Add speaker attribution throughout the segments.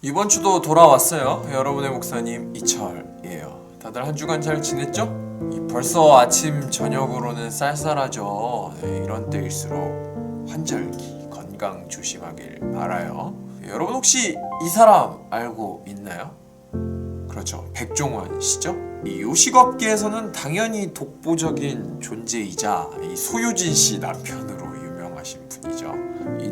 Speaker 1: 이번 주도 돌아왔어요. 여러분의 목사님 이철이에요. 다들 한 주간 잘 지냈죠? 벌써 아침 저녁으로는 쌀쌀하죠. 이런 때일수록 환절기 건강 조심하길 바라요. 여러분 혹시 이 사람 알고 있나요? 그렇죠. 백종원 씨죠? 이 요식업계에서는 당연히 독보적인 존재이자 이 소유진 씨 남편으로 유명하신 분이죠.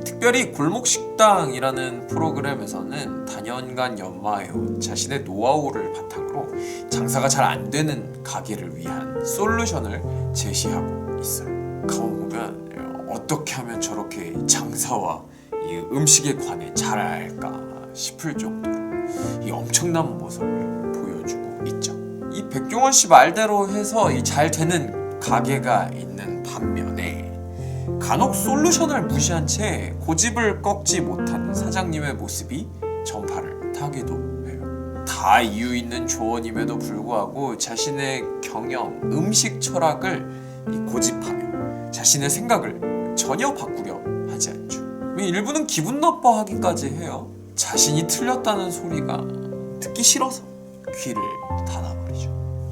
Speaker 1: 특별히 골목식당이라는 프로그램에서는 다년간 연마해온 자신의 노하우를 바탕으로 장사가 잘 안 되는 가게를 위한 솔루션을 제시하고 있어요. 가만보면 어떻게 하면 저렇게 장사와 이 음식에 관해 잘 알까 싶을 정도로 이 엄청난 모습을 보여주고 있죠. 이 백종원 씨 말대로 해서 이 잘 되는 가게가 있는 반면에 간혹 솔루션을 무시한 채 고집을 꺾지 못하는 사장님의 모습이 전파를 타기도 해요. 다 이유 있는 조언임에도 불구하고 자신의 경영, 음식 철학을 고집하며 자신의 생각을 전혀 바꾸려 하지 않죠. 일부는 기분 나빠하기까지 해요. 자신이 틀렸다는 소리가 듣기 싫어서 귀를 닫아버리죠.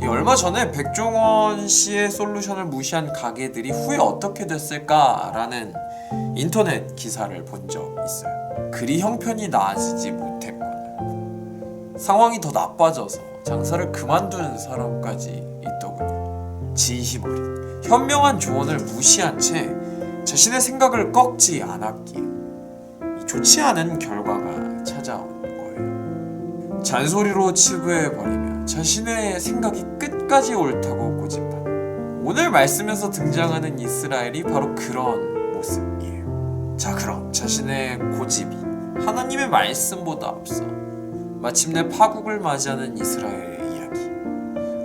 Speaker 1: 얼마 전에 백종원 씨의 솔루션을 무시한 가게들이 후에 어떻게 됐을까라는 인터넷 기사를 본 적 있어요. 그리 형편이 나아지지 못했거나 상황이 더 나빠져서 장사를 그만둔 사람까지 있더군요. 진심 어린 현명한 조언을 무시한 채 자신의 생각을 꺾지 않았기에 좋지 않은 결과가 찾아온 거예요. 잔소리로 치부해버리며 자신의 생각이 끝까지 옳다고 고집하는 오늘 말씀에서 등장하는 이스라엘이 바로 그런 모습이에요. 자, 그럼 자신의 고집이 하나님의 말씀보다 앞서 마침내 파국을 맞이하는 이스라엘의 이야기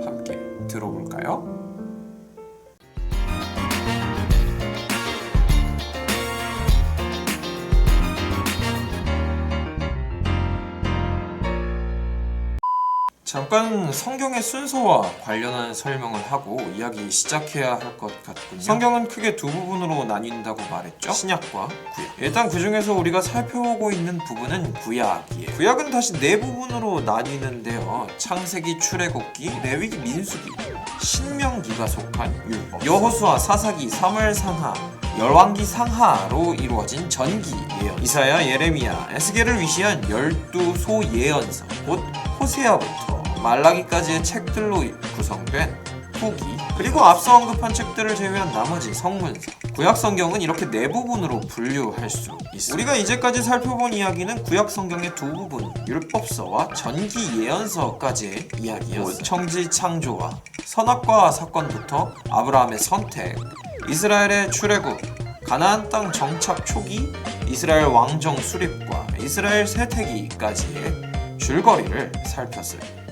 Speaker 1: 함께 들어볼까요? 잠깐 성경의 순서와 관련한 설명을 하고 이야기 시작해야 할 것 같군요. 성경은 크게 두 부분으로 나뉜다고 말했죠. 신약과 구약. 일단 그 중에서 우리가 살펴보고 있는 부분은 구약이에요. 구약은 다시 네 부분으로 나뉘는데요. 창세기, 출애굽기, 레위기, 민수기, 신명기가 속한 율법, 여호수아, 사사기, 사무엘 상하, 열왕기 상하로 이루어진 전기 예언, 이사야, 예레미야, 에스겔을 위시한 12소 예언서, 곧 호세아부터 말라기까지의 책들로 구성된 후기, 그리고 앞서 언급한 책들을 제외한 나머지 성문서. 구약 성경은 이렇게 네 부분으로 분류할 수 있습니다. 우리가 이제까지 살펴본 이야기는 구약 성경의 두 부분, 율법서와 전기 예언서까지의 이야기였어요. 천지 창조와 선악과 사건부터 아브라함의 선택, 이스라엘의 출애굽, 가나안 땅 정착 초기, 이스라엘 왕정 수립과 이스라엘 세태기까지의 줄거리를 살폈어요.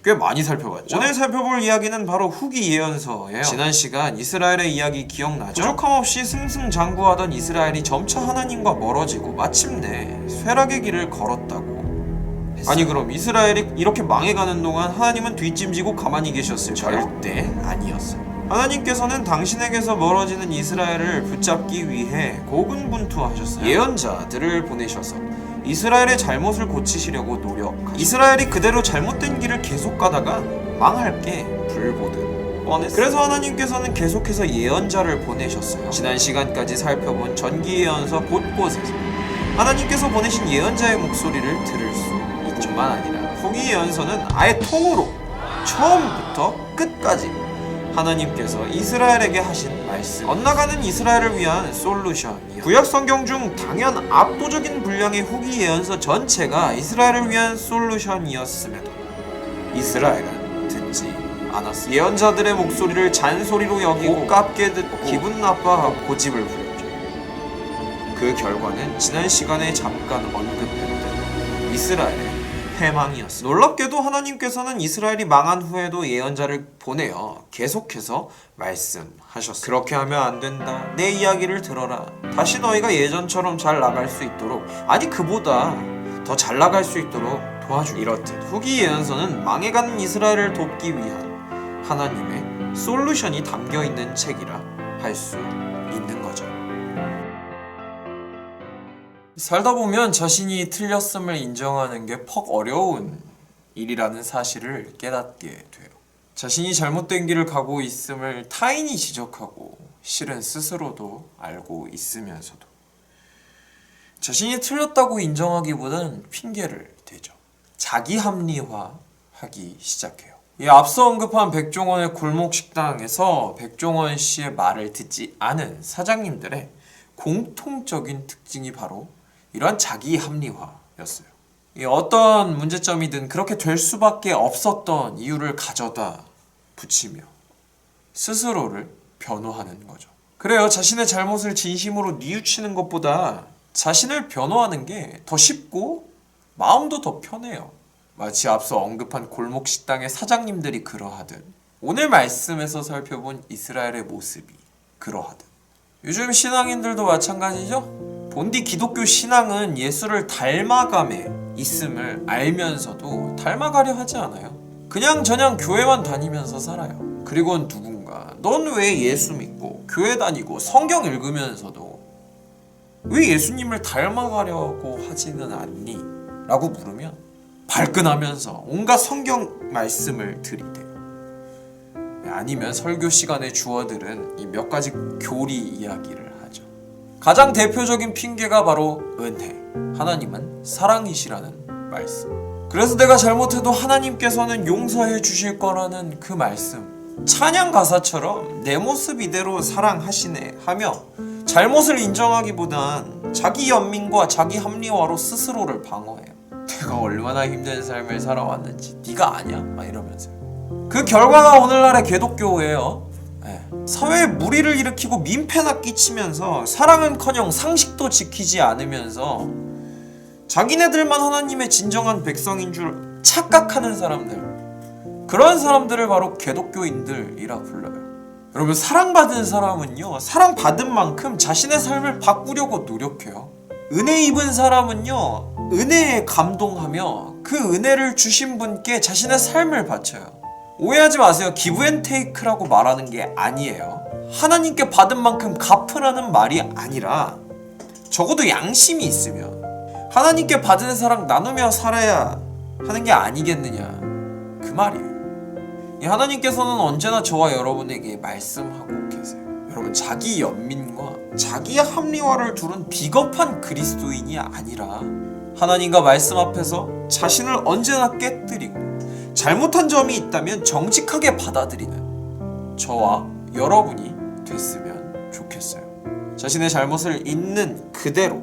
Speaker 1: 꽤 많이 살펴봤죠? 오늘 살펴볼 이야기는 바로 후기 예언서예요. 지난 시간 이스라엘의 이야기 기억나죠? 부족함 없이 승승장구하던 이스라엘이 점차 하나님과 멀어지고 마침내 쇠락의 길을 걸었다고 했어요. 아니, 그럼 이스라엘이 이렇게 망해가는 동안 하나님은 뒷짐지고 가만히 계셨을까요? 절대 아니었어요. 하나님께서는 당신에게서 멀어지는 이스라엘을 붙잡기 위해 고군분투하셨어요. 예언자들을 보내셔서 이스라엘의 잘못을 고치시려고 노력하셨어요. 이스라엘이 그대로 잘못된 길을 계속 가다가 망할 게 불보듯 뻔했어요. 그래서 하나님께서는 계속해서 예언자를 보내셨어요. 지난 시간까지 살펴본 전기 예언서 곳곳에서 하나님께서 보내신 예언자의 목소리를 들을 수 있죠. 뿐만 아니라 후기 예언서는 아예 통으로 처음부터 끝까지 하나님께서 이스라엘에게 하신 말씀, 엇나가는 이스라엘을 위한 솔루션이요. 구약 성경 중 당연 압도적인 분량의 후기 예언서 전체가 이스라엘을 위한 솔루션이었음에도 이스라엘은 듣지 않았어요. 예언자들의 목소리를 잔소리로 여기고 깝게 듣고 기분 나빠하고 고집을 부렸죠. 그 결과는 지난 시간에 잠깐 언급했던 이스라엘의 패망이었습니다. 놀랍게도 하나님께서는 이스라엘이 망한 후에도 예언자를 보내어 계속해서 말씀하셨어요. 그렇게 하면 안 된다. 내 이야기를 들어라. 다시 너희가 예전처럼 잘 나갈 수 있도록, 아니 그보다 더 잘 나갈 수 있도록 도와주겠다. 이렇듯 후기 예언서는 망해가는 이스라엘을 돕기 위한 하나님의 솔루션이 담겨있는 책이라 할 수 있는 거죠. 살다 보면 자신이 틀렸음을 인정하는 게 퍽 어려운 일이라는 사실을 깨닫게 돼요. 자신이 잘못된 길을 가고 있음을 타인이 지적하고 실은 스스로도 알고 있으면서도 자신이 틀렸다고 인정하기보다는 핑계를 대죠. 자기 합리화하기 시작해요. 이 앞서 언급한 백종원의 골목 식당에서 백종원 씨의 말을 듣지 않은 사장님들의 공통적인 특징이 바로 이러한 자기 합리화였어요. 이 어떤 문제점이든 그렇게 될 수밖에 없었던 이유를 가져다 붙이며 스스로를 변호하는 거죠. 그래요. 자신의 잘못을 진심으로 뉘우치는 것보다 자신을 변호하는 게 더 쉽고 마음도 더 편해요. 마치 앞서 언급한 골목 식당의 사장님들이 그러하듯 오늘 말씀에서 살펴본 이스라엘의 모습이 그러하듯 요즘 신앙인들도 마찬가지죠. 본디 기독교 신앙은 예수를 닮아감에 있음을 알면서도 닮아가려 하지 않아요. 그냥 저냥 교회만 다니면서 살아요. 그리고는 누군가 넌 왜 예수 믿고 교회 다니고 성경 읽으면서도 왜 예수님을 닮아가려고 하지는 않니? 라고 물으면 발끈하면서 온갖 성경 말씀을 들이대요. 아니면 설교 시간에 주어들은 이 몇 가지 교리 이야기를 하죠. 가장 대표적인 핑계가 바로 은혜. 하나님은 사랑이시라는 말씀. 그래서 내가 잘못해도 하나님께서는 용서해 주실 거라는 그 말씀. 찬양 가사처럼 내 모습 이대로 사랑하시네 하며 잘못을 인정하기보단 자기 연민과 자기 합리화로 스스로를 방어해요. 내가 얼마나 힘든 삶을 살아왔는지 네가 아냐? 막 이러면서요. 그 결과가 오늘날의 개독교예요. 사회에 무리를 일으키고 민폐나 끼치면서 사랑은커녕 상식도 지키지 않으면서 자기네들만 하나님의 진정한 백성인 줄 착각하는 사람들, 그런 사람들을 바로 개독교인들이라 불러요. 여러분, 사랑받은 사람은요, 사랑받은 만큼 자신의 삶을 바꾸려고 노력해요. 은혜 입은 사람은요, 은혜에 감동하며 그 은혜를 주신 분께 자신의 삶을 바쳐요. 오해하지 마세요. 기브앤테이크라고 말하는 게 아니에요. 하나님께 받은 만큼 갚으라는 말이 아니라 적어도 양심이 있으면 하나님께 받은 사랑 나누며 살아야 하는 게 아니겠느냐, 그 말이에요. 이 하나님께서는 언제나 저와 여러분에게 말씀하고 계세요. 여러분, 자기 연민과 자기의 합리화를 두른 비겁한 그리스도인이 아니라 하나님과 말씀 앞에서 자신을 언제나 깨뜨리고 잘못한 점이 있다면 정직하게 받아들이는 저와 여러분이 됐으면 좋겠어요. 자신의 잘못을 있는 그대로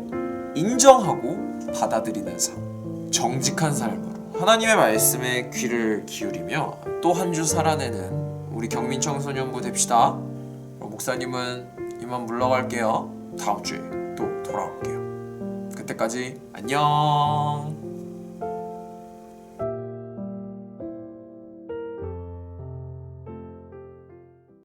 Speaker 1: 인정하고 받아들이는 삶, 정직한 삶으로 하나님의 말씀에 귀를 기울이며 또 한 주 살아내는 우리 경민청소년부 됩시다. 목사님은 이만 물러갈게요. 다음 주에 또 돌아올게요. 그때까지 안녕.